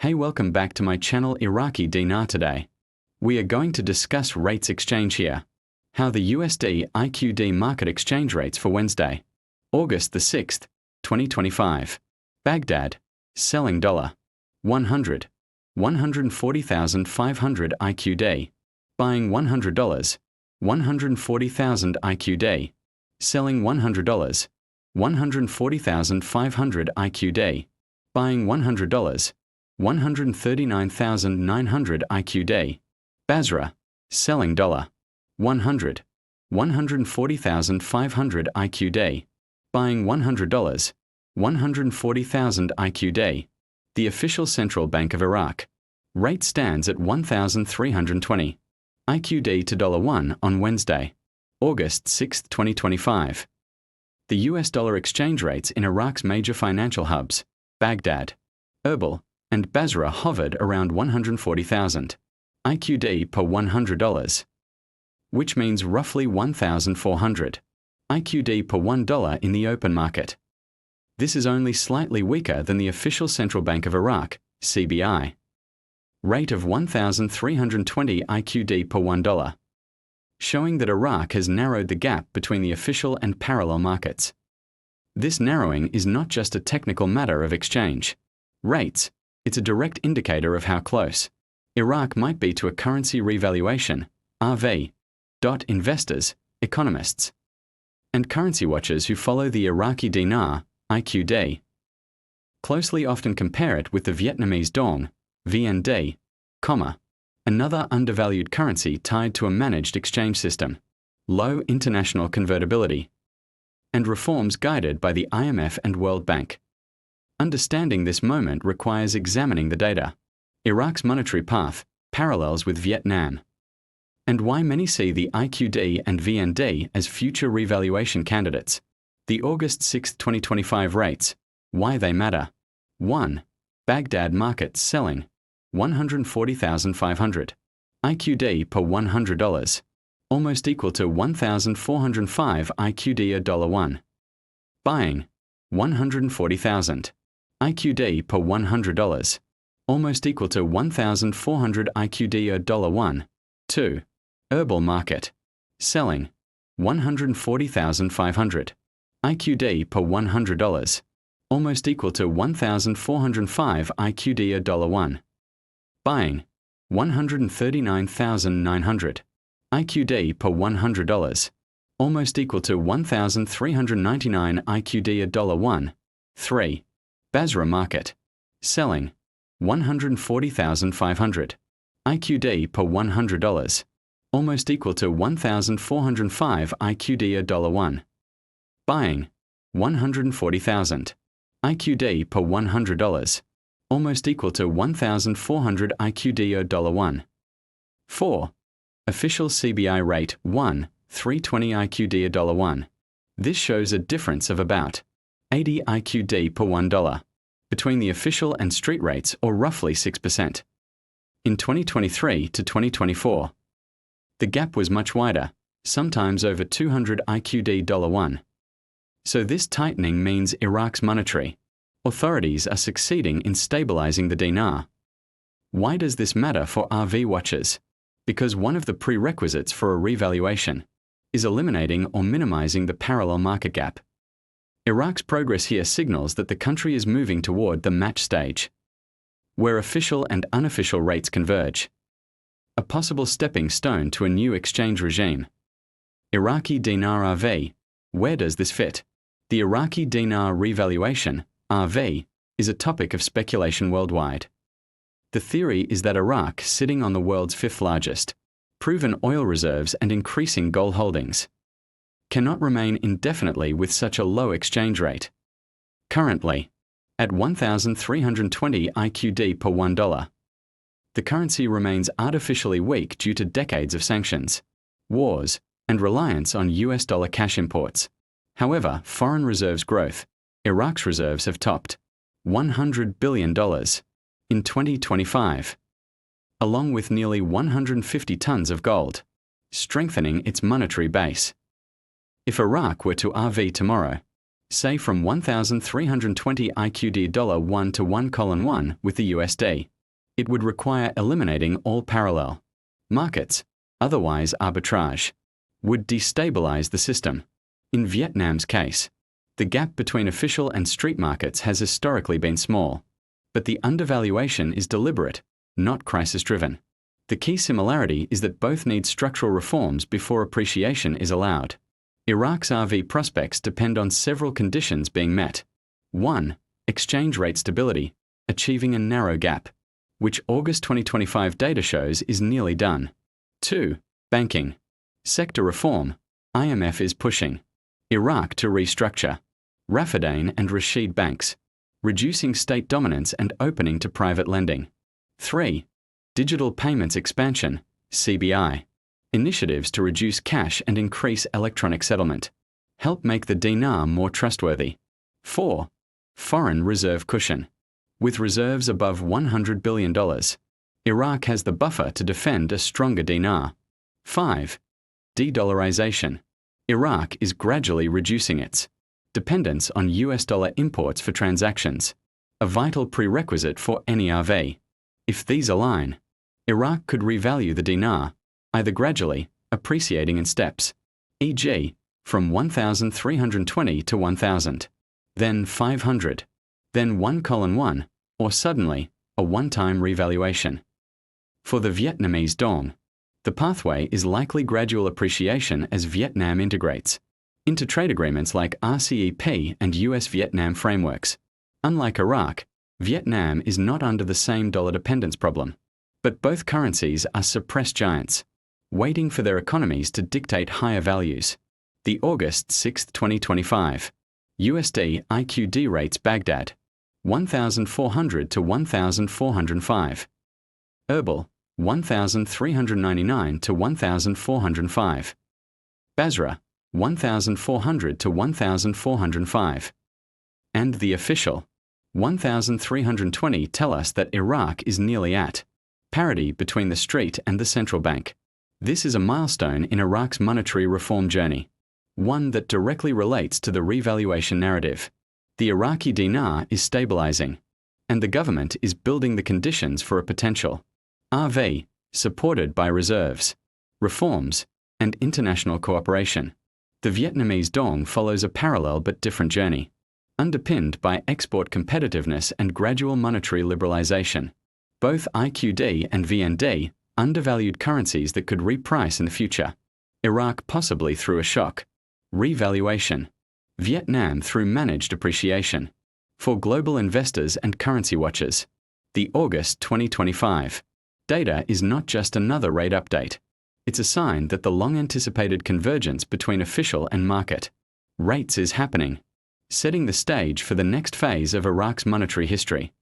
Hey, welcome back to my channel Iraqi Dinar. Today we are going to discuss rates exchange here. How the USD IQD market exchange rates for Wednesday, August the 6th, 2025. Baghdad, selling dollar 100, 140,500 IQD, buying $100, 140,000 IQD, selling $100, 140,500 IQD, buying $100, 139,900 IQD. Basra, selling dollar 100, 140,500 IQD, buying $100, 140,000 IQD. The official central bank of Iraq. Rate stands at 1,320 IQD to $1 on Wednesday, August 6, 2025. The US dollar exchange rates in Iraq's major financial hubs, Baghdad, Erbil, and Basra hovered around 140,000 IQD per $100, which means roughly 1,400 IQD per $1 in the open market. This is only slightly weaker than the official Central Bank of Iraq, CBI, rate of 1,320 IQD per $1, showing that Iraq has narrowed the gap between the official and parallel markets. This narrowing is not just a technical matter of exchange rates, it's a direct indicator of how close Iraq might be to a currency revaluation, RV. Investors, economists, and currency watchers who follow the Iraqi dinar, IQD, closely often compare it with the Vietnamese dong, VND, another undervalued currency tied to a managed exchange system, low international convertibility, and reforms guided by the IMF and World Bank. Understanding this moment requires examining the data, Iraq's monetary path, parallels with Vietnam, and why many see the IQD and VND as future revaluation candidates. The August 6, 2025 rates, why they matter. 1. Baghdad market selling 140,500 IQD per $100, almost equal to 1,405 IQD a $1. Buying 140,000 IQD per $100, almost equal to 1,400 IQD a $1. 2. Erbil market, selling 140,500 IQD per $100, almost equal to 1,405 IQD a $1. Buying 139,900 IQD per $100, almost equal to 1,399 IQD a $1. 3. Basra market, selling 140,500 IQD per $100, almost equal to 1,405 IQD a $1. Buying 140,000 IQD per $100, almost equal to 1,400 IQD a $1. 4. Official CBI rate 1,320 IQD a $1. This shows a difference of about 80 IQD per $1 between the official and street rates, or roughly 6%. In 2023 to 2024, the gap was much wider, sometimes over 200 IQD $1. So this tightening means Iraq's monetary authorities are succeeding in stabilizing the dinar. Why does this matter for RV watchers? Because one of the prerequisites for a revaluation is eliminating or minimizing the parallel market gap. Iraq's progress here signals that the country is moving toward the match stage, where official and unofficial rates converge, a possible stepping stone to a new exchange regime. Iraqi dinar RV, where does this fit? The Iraqi dinar revaluation, RV, is a topic of speculation worldwide. The theory is that Iraq, sitting on the world's fifth largest proven oil reserves and increasing gold holdings, cannot remain indefinitely with such a low exchange rate. Currently, at 1,320 IQD per $1, the currency remains artificially weak due to decades of sanctions, wars, and reliance on US dollar cash imports. However, foreign reserves growth, Iraq's reserves have topped $100 billion in 2025, along with nearly 150 tons of gold, strengthening its monetary base. If Iraq were to RV tomorrow, say from 1,320 IQD $1 to 1:1 with the USD. It would require eliminating all parallel markets, otherwise arbitrage, would destabilize the system. In Vietnam's case, the gap between official and street markets has historically been small, but the undervaluation is deliberate, not crisis-driven. The key similarity is that both need structural reforms before appreciation is allowed. Iraq's RV prospects depend on several conditions being met. 1. Exchange rate stability, achieving a narrow gap, which August 2025 data shows is nearly done. 2. Banking sector reform, IMF is pushing Iraq to restructure Rafadain and Rashid banks, reducing state dominance and opening to private lending. 3. Digital payments expansion, CBI, initiatives to reduce cash and increase electronic settlement, help make the dinar more trustworthy. 4. Foreign reserve cushion. With reserves above $100 billion, Iraq has the buffer to defend a stronger dinar. 5. De-dollarization. Iraq is gradually reducing its dependence on US dollar imports for transactions, a vital prerequisite for any RV. If these align, Iraq could revalue the dinar, either gradually, appreciating in steps, e.g., from 1,320 to 1,000, then 500, then 1:1, or suddenly, a one-time revaluation. For the Vietnamese dong, the pathway is likely gradual appreciation as Vietnam integrates into trade agreements like RCEP and US-Vietnam frameworks. Unlike Iraq, Vietnam is not under the same dollar dependence problem, but both currencies are suppressed giants, waiting for their economies to dictate higher values. The August 6, 2025 USD IQD rates Baghdad, 1,400 to 1,405. Erbil, 1,399 to 1,405. Basra, 1,400 to 1,405. And the official, 1,320 tell us that Iraq is nearly at parity between the street and the central bank. This is a milestone in Iraq's monetary reform journey, one that directly relates to the revaluation narrative. The Iraqi dinar is stabilizing, and the government is building the conditions for a potential RV, supported by reserves, reforms, and international cooperation. The Vietnamese dong follows a parallel but different journey, underpinned by export competitiveness and gradual monetary liberalization. Both IQD and VND, undervalued currencies that could reprice in the future. Iraq possibly through a shock revaluation. Vietnam through managed appreciation. For global investors and currency watchers, the August 2025 data is not just another rate update. It's a sign that the long-anticipated convergence between official and market rates is happening, setting the stage for the next phase of Iraq's monetary history.